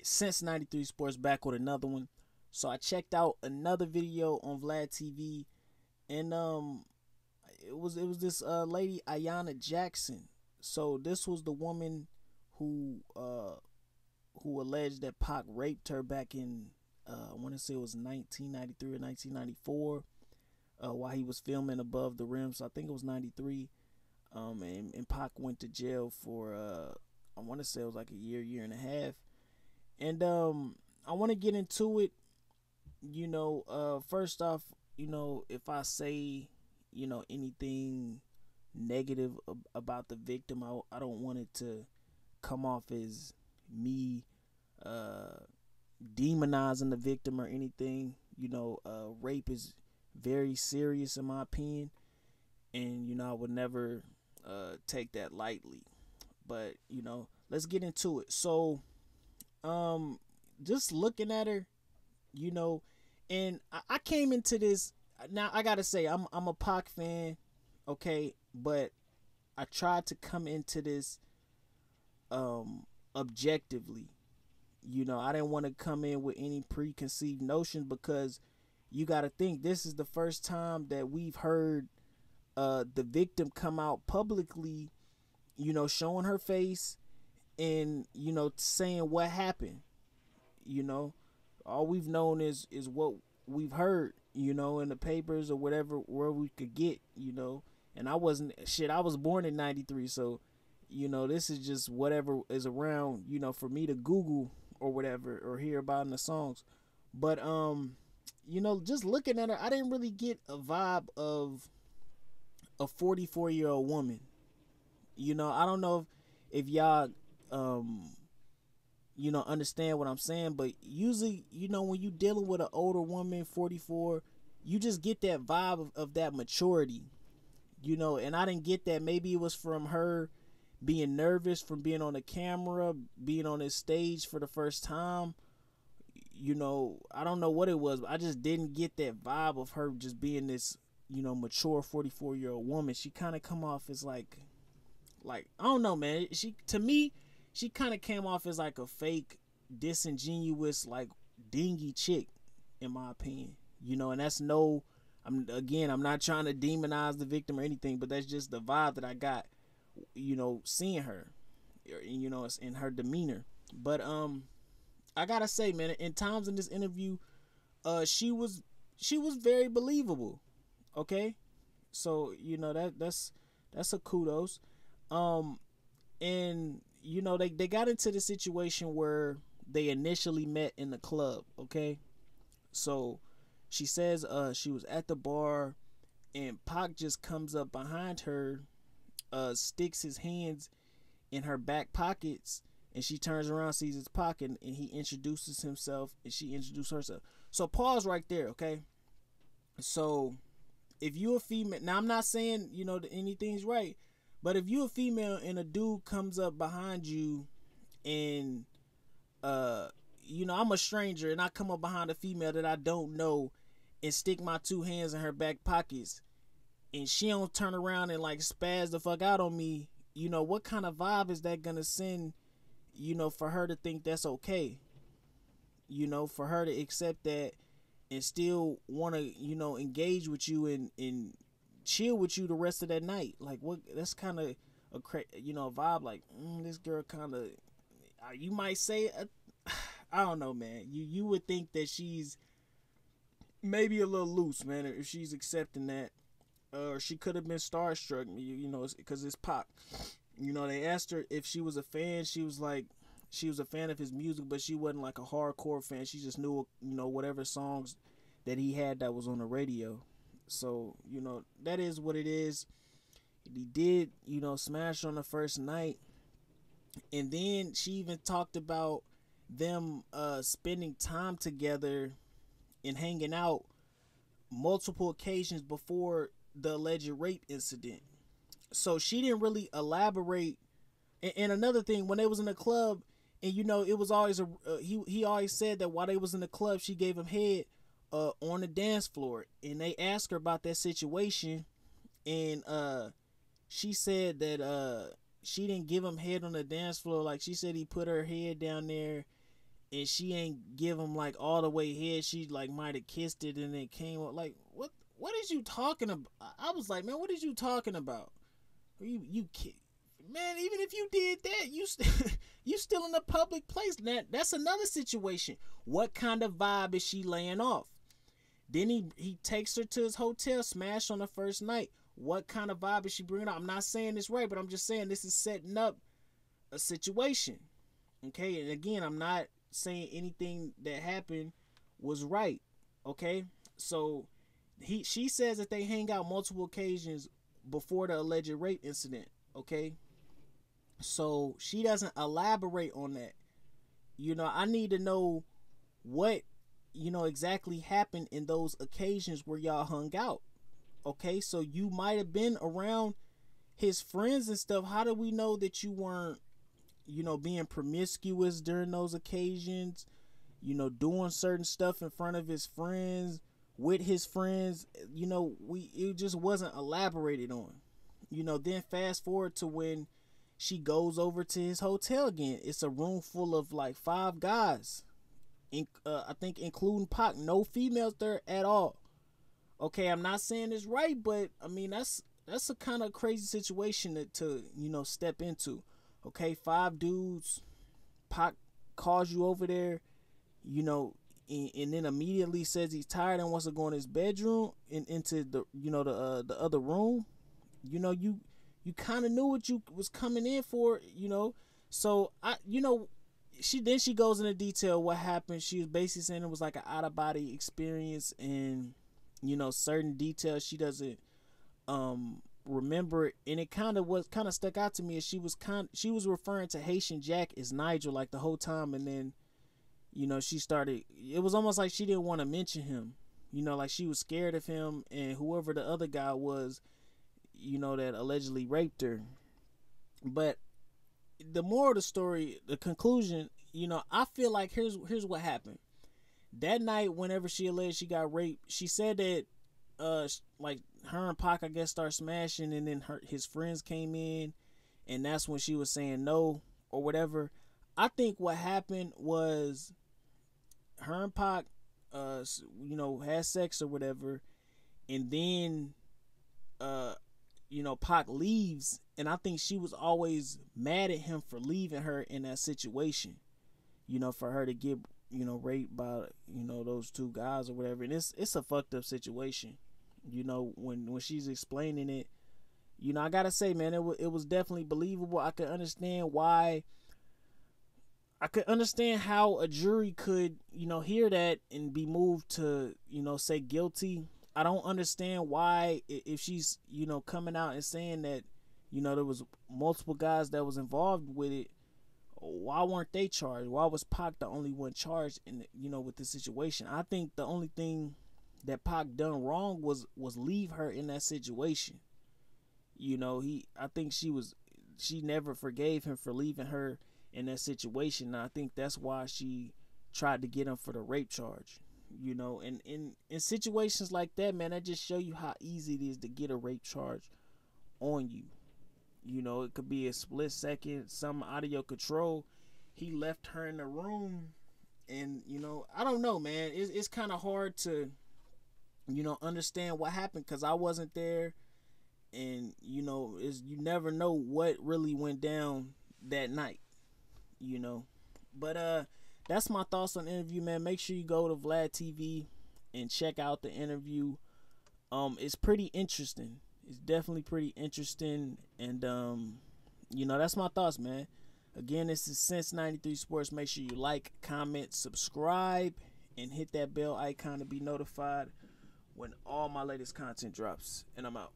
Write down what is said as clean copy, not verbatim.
right, since 93 Sports back with another one. So I checked out another video on Vladtv, and it was this lady Ayanna Jackson. So this was the woman who alleged that Pac raped her back in I want to say it was 1993 or 1994, while he was filming Above the Rim. So I think it was 93. And Pac went to jail for I want to say it was like a year and a half. And I want to get into it. First off, if I say, anything negative about the victim, I don't want it to come off as me demonizing the victim or anything. Rape is very serious in my opinion, and I would never take that lightly. But let's get into it. So, just looking at her, and I came into this. Now I gotta say I'm a Pac fan, okay, but I tried to come into this objectively. I didn't want to come in with any preconceived notion, because you got to think this is the first time that we've heard the victim come out publicly, showing her face and saying what happened. All we've known is what we've heard, in the papers or whatever, where we could get, and I wasn't shit. I was born in 93, so this is just whatever is around, for me to Google or whatever, or hear about in the songs. But just looking at her, I didn't really get a vibe of a 44-year-old woman. I don't know if y'all understand what I'm saying, but usually, when you dealing with an older woman, 44, you just get that vibe of that maturity, and I didn't get that. Maybe it was from her being nervous from being on the camera, being on this stage for the first time. I don't know what it was, but I just didn't get that vibe of her just being this, mature 44-year-old woman. She kind of come off as like I don't know, man. To me, she kind of came off as like a fake, disingenuous, like dingy chick, in my opinion. And that's I'm not trying to demonize the victim or anything, but that's just the vibe that I got, seeing her, it's in her demeanor. But I gotta say, man, in times in this interview, she was very believable. Okay, so that's a kudos. And they got into the situation where they initially met in the club. Okay, so she says she was at the bar, and Pac just comes up behind her, sticks his hands in her back pockets, and she turns around, sees his pocket, and he introduces himself, and she introduced herself. So pause right there, okay? So if you a female, now I'm not saying that anything's right, but if you a female and a dude comes up behind you, and I'm a stranger, and I come up behind a female that I don't know and stick my two hands in her back pockets, and she don't turn around and like spaz the fuck out on me, what kind of vibe is that gonna send, for her to think that's okay? For her to accept that and still want to, engage with you and chill with you the rest of that night. Like, what? That's kind of a vibe. Like, this girl kind of, you might say, I don't know, man. You would think that she's maybe a little loose, man, if she's accepting that. Or she could have been starstruck, because it's Pac. They asked her if she was a fan. She was like, she was a fan of his music, but she wasn't like a hardcore fan. She just knew, whatever songs that he had that was on the radio. So, that is what it is. He did, smash on the first night. And then she even talked about them spending time together and hanging out multiple occasions before the alleged rape incident. So she didn't really elaborate. And another thing, when they was in the club, and it was always he always said that while they was in the club, she gave him head on the dance floor, and they asked her about that situation, and she said that she didn't give him head on the dance floor. Like, she said he put her head down there and she ain't give him like all the way here. She like might have kissed it and then came up. Like, what is you talking about? I was like, man, what is you talking about? You man, even if you did that, you still in a public place. That's another situation. What kind of vibe is she laying off? Then he takes her to his hotel, smash on the first night. What kind of vibe is she bringing up? I'm not saying this right, but I'm just saying this is setting up a situation. Okay, and again, I'm not saying anything that happened was right. Okay, so she says that they hang out multiple occasions before the alleged rape incident. Okay, so she doesn't elaborate on that. I need to know what exactly happened in those occasions where y'all hung out. Okay, so you might have been around his friends and stuff. How do we know that you weren't being promiscuous during those occasions, doing certain stuff in front of his friends, with his friends? It just wasn't elaborated on. Then fast forward to when she goes over to his hotel again. It's a room full of like 5 guys, I think including Pac. No females there at all. Okay, I'm not saying it's right, but I mean that's a kind of crazy situation to step into. Okay, 5 dudes. Pac calls you over there, and then immediately says he's tired and wants to go in his bedroom and into the the other room. You kind of knew what you was coming in for. So she goes into detail what happened. She was basically saying it was like an out of body experience, and certain details she doesn't remember, and it kind of stuck out to me as she was referring to Haitian Jack as Nigel like the whole time, and then she started, it was almost like she didn't want to mention him, like she was scared of him and whoever the other guy was, that allegedly raped her. But the moral of the story, the conclusion, I feel like here's what happened that night. Whenever she alleged she got raped, she said that like her and Pac, I guess, started smashing, and then his friends came in, and that's when she was saying no or whatever. I think what happened was her and Pac had sex or whatever, and then Pac leaves, and I think she was always mad at him for leaving her in that situation, for her to get raped by those 2 guys or whatever. And it's a fucked up situation. When she's explaining it, I gotta say, man, it was definitely believable. I could understand how a jury could hear that and be moved to say guilty. I don't understand why, if she's coming out and saying that there was multiple guys that was involved with it, why weren't they charged? Why was Pac the only one charged in with the situation? I think the only thing that Pac done wrong was leave her in that situation. I think she never forgave him for leaving her in that situation. And I think that's why she tried to get him for the rape charge. And in situations like that, man, that just show you how easy it is to get a rape charge on you. It could be a split second, some out of your control. He left her in the room, and I don't know, man. It's kind of hard to understand what happened, because I wasn't there, and you never know what really went down that night. But that's my thoughts on the interview, man. Make sure you go to Vladtv and check out the interview. It's pretty interesting. It's definitely pretty interesting, and that's my thoughts, man. Again, this is Since 93 Sports. Make sure you like, comment, subscribe, and hit that bell icon to be notified when all my latest content drops. And I'm out.